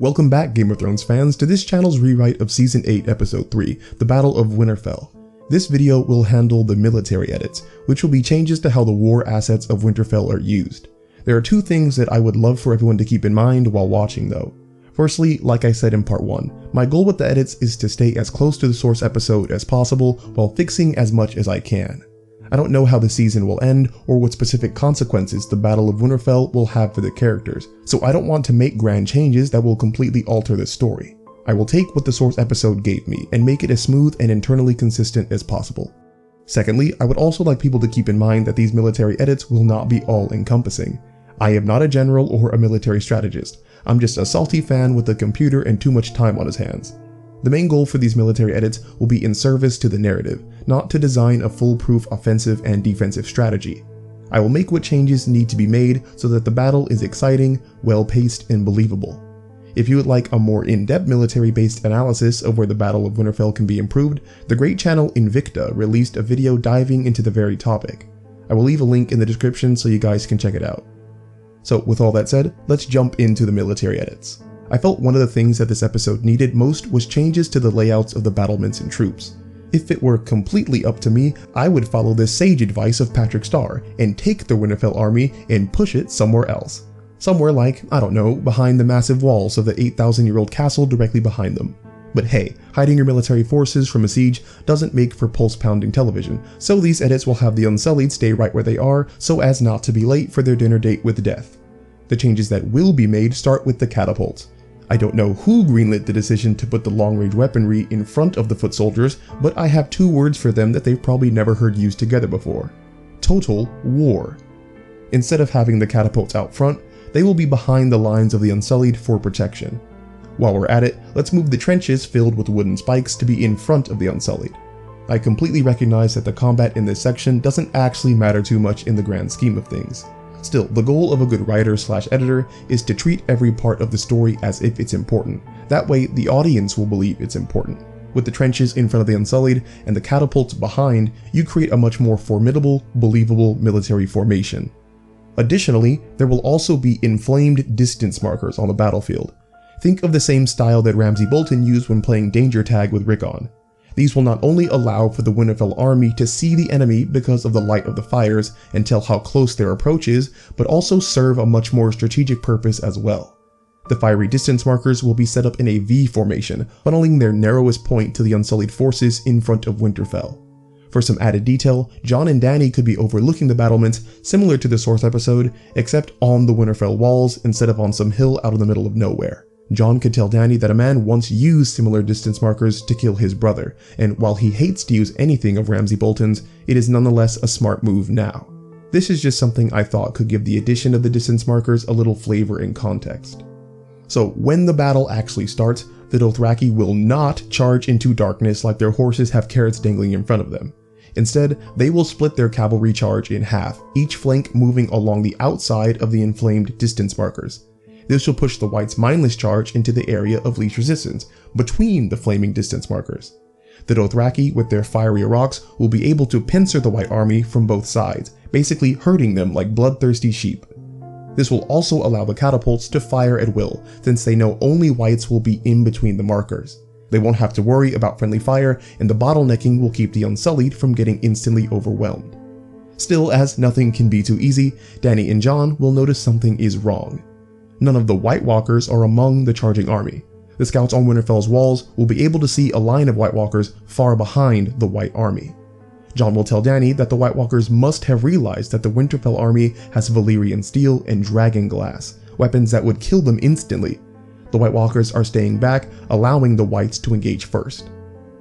Welcome back, Game of Thrones fans, to this channel's rewrite of Season 8, Episode 3, The Battle of Winterfell. This video will handle the military edits, which will be changes to how the war assets of Winterfell are used. There are two things that I would love for everyone to keep in mind while watching though. Firstly, like I said in part 1, my goal with the edits is to stay as close to the source episode as possible while fixing as much as I can. I don't know how the season will end or what specific consequences the Battle of Winterfell will have for the characters, so I don't want to make grand changes that will completely alter the story. I will take what the source episode gave me and make it as smooth and internally consistent as possible. Secondly, I would also like people to keep in mind that these military edits will not be all-encompassing. I am not a general or a military strategist. I'm just a salty fan with a computer and too much time on his hands. The main goal for these military edits will be in service to the narrative, not to design a foolproof offensive and defensive strategy. I will make what changes need to be made so that the battle is exciting, well-paced, and believable. If you would like a more in-depth military-based analysis of where the Battle of Winterfell can be improved, the great channel Invicta released a video diving into the very topic. I will leave a link in the description so you guys can check it out. So with all that said, let's jump into the military edits. I felt one of the things that this episode needed most was changes to the layouts of the battlements and troops. If it were completely up to me, I would follow the sage advice of Patrick Star and take the Winterfell army and push it somewhere else. Somewhere like, I don't know, behind the massive walls of the 8,000-year-old castle directly behind them. But hey, hiding your military forces from a siege doesn't make for pulse-pounding television, so these edits will have the Unsullied stay right where they are so as not to be late for their dinner date with death. The changes that will be made start with the catapults. I don't know who greenlit the decision to put the long-range weaponry in front of the foot soldiers, but I have two words for them that they've probably never heard used together before. Total war. Instead of having the catapults out front, they will be behind the lines of the Unsullied for protection. While we're at it, let's move the trenches filled with wooden spikes to be in front of the Unsullied. I completely recognize that the combat in this section doesn't actually matter too much in the grand scheme of things. Still, the goal of a good writer/editor is to treat every part of the story as if it's important. That way, the audience will believe it's important. With the trenches in front of the Unsullied and the catapults behind, you create a much more formidable, believable military formation. Additionally, there will also be inflamed distance markers on the battlefield. Think of the same style that Ramsay Bolton used when playing Danger Tag with Rickon. These will not only allow for the Winterfell army to see the enemy because of the light of the fires and tell how close their approach is, but also serve a much more strategic purpose as well. The fiery distance markers will be set up in a V formation, funneling their narrowest point to the Unsullied forces in front of Winterfell. For some added detail, Jon and Dany could be overlooking the battlements similar to the source episode, except on the Winterfell walls instead of on some hill out in the middle of nowhere. Jon could tell Dany that a man once used similar distance markers to kill his brother, and while he hates to use anything of Ramsay Bolton's, it is nonetheless a smart move now. This is just something I thought could give the addition of the distance markers a little flavor and context. So when the battle actually starts, the Dothraki will not charge into darkness like their horses have carrots dangling in front of them. Instead, they will split their cavalry charge in half, each flank moving along the outside of the inflamed distance markers. This will push the Whites' mindless charge into the area of least resistance, between the flaming distance markers. The Dothraki, with their fiery rocks, will be able to pincer the White army from both sides, basically herding them like bloodthirsty sheep. This will also allow the catapults to fire at will, since they know only Whites will be in between the markers. They won't have to worry about friendly fire, and the bottlenecking will keep the Unsullied from getting instantly overwhelmed. Still, as nothing can be too easy, Dany and Jon will notice something is wrong. None of the White Walkers are among the charging army. The scouts on Winterfell's walls will be able to see a line of White Walkers far behind the White army. Jon will tell Dany that the White Walkers must have realized that the Winterfell army has Valyrian steel and dragon glass, weapons that would kill them instantly. The White Walkers are staying back, allowing the Whites to engage first.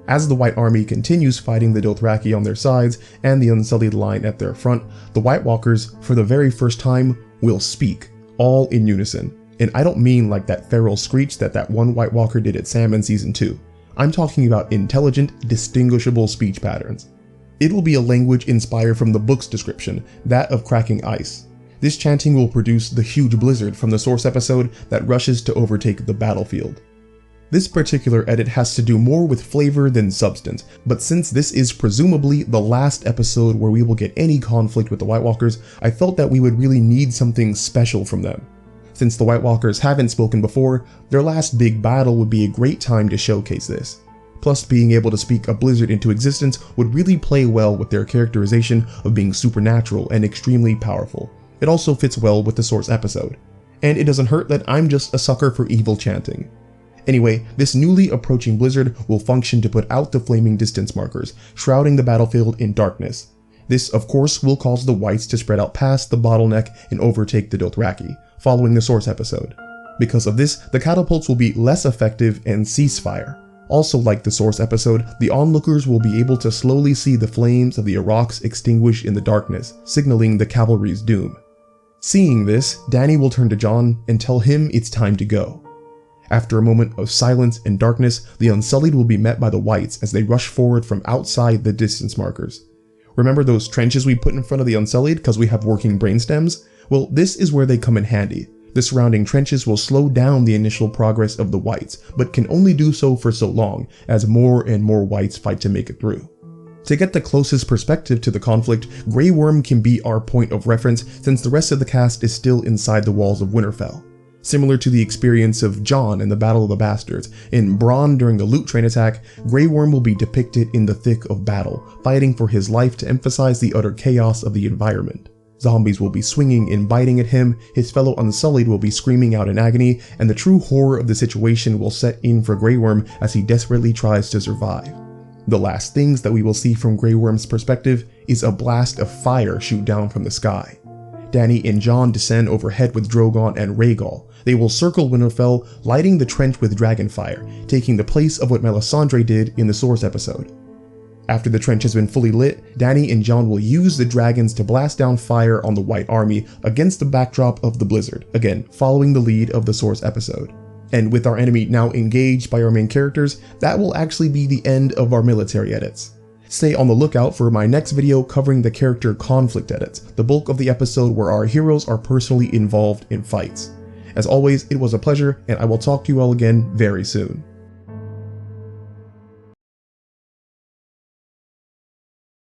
As the White army continues fighting the Dothraki on their sides and the Unsullied line at their front, the White Walkers, for the very first time, will speak, all in unison. And I don't mean like that feral screech that one White Walker did at Sam in Season 2. I'm talking about intelligent, distinguishable speech patterns. It will be a language inspired from the book's description, that of cracking ice. This chanting will produce the huge blizzard from the source episode that rushes to overtake the battlefield. This particular edit has to do more with flavor than substance, but since this is presumably the last episode where we will get any conflict with the White Walkers, I felt that we would really need something special from them. Since the White Walkers haven't spoken before, their last big battle would be a great time to showcase this. Plus, being able to speak a blizzard into existence would really play well with their characterization of being supernatural and extremely powerful. It also fits well with the Source episode. And it doesn't hurt that I'm just a sucker for evil chanting. Anyway, this newly approaching blizzard will function to put out the flaming distance markers, shrouding the battlefield in darkness. This, of course, will cause the Whites to spread out past the bottleneck and overtake the Dothraki, following the Source episode. Because of this, the catapults will be less effective and cease fire. Also, like the Source episode, the onlookers will be able to slowly see the flames of the Aurochs extinguish in the darkness, signaling the cavalry's doom. Seeing this, Dany will turn to Jon and tell him it's time to go. After a moment of silence and darkness, the Unsullied will be met by the Whites as they rush forward from outside the distance markers. Remember those trenches we put in front of the Unsullied because we have working brainstems? Well, this is where they come in handy. The surrounding trenches will slow down the initial progress of the Whites, but can only do so for so long, as more and more Whites fight to make it through. To get the closest perspective to the conflict, Greyworm can be our point of reference since the rest of the cast is still inside the walls of Winterfell. Similar to the experience of Jon in the Battle of the Bastards, in Bronn during the loot train attack, Greyworm will be depicted in the thick of battle, fighting for his life to emphasize the utter chaos of the environment. Zombies will be swinging and biting at him, his fellow Unsullied will be screaming out in agony, and the true horror of the situation will set in for Greyworm as he desperately tries to survive. The last things that we will see from Greyworm's perspective is a blast of fire shoot down from the sky. Dany and Jon descend overhead with Drogon and Rhaegal. They will circle Winterfell, lighting the trench with dragonfire, taking the place of what Melisandre did in the Source episode. After the trench has been fully lit, Dany and Jon will use the dragons to blast down fire on the White Army against the backdrop of the blizzard, again following the lead of the Source episode. And with our enemy now engaged by our main characters, that will actually be the end of our military edits. Stay on the lookout for my next video covering the character conflict edits, the bulk of the episode where our heroes are personally involved in fights. As always, it was a pleasure, and I will talk to you all again very soon.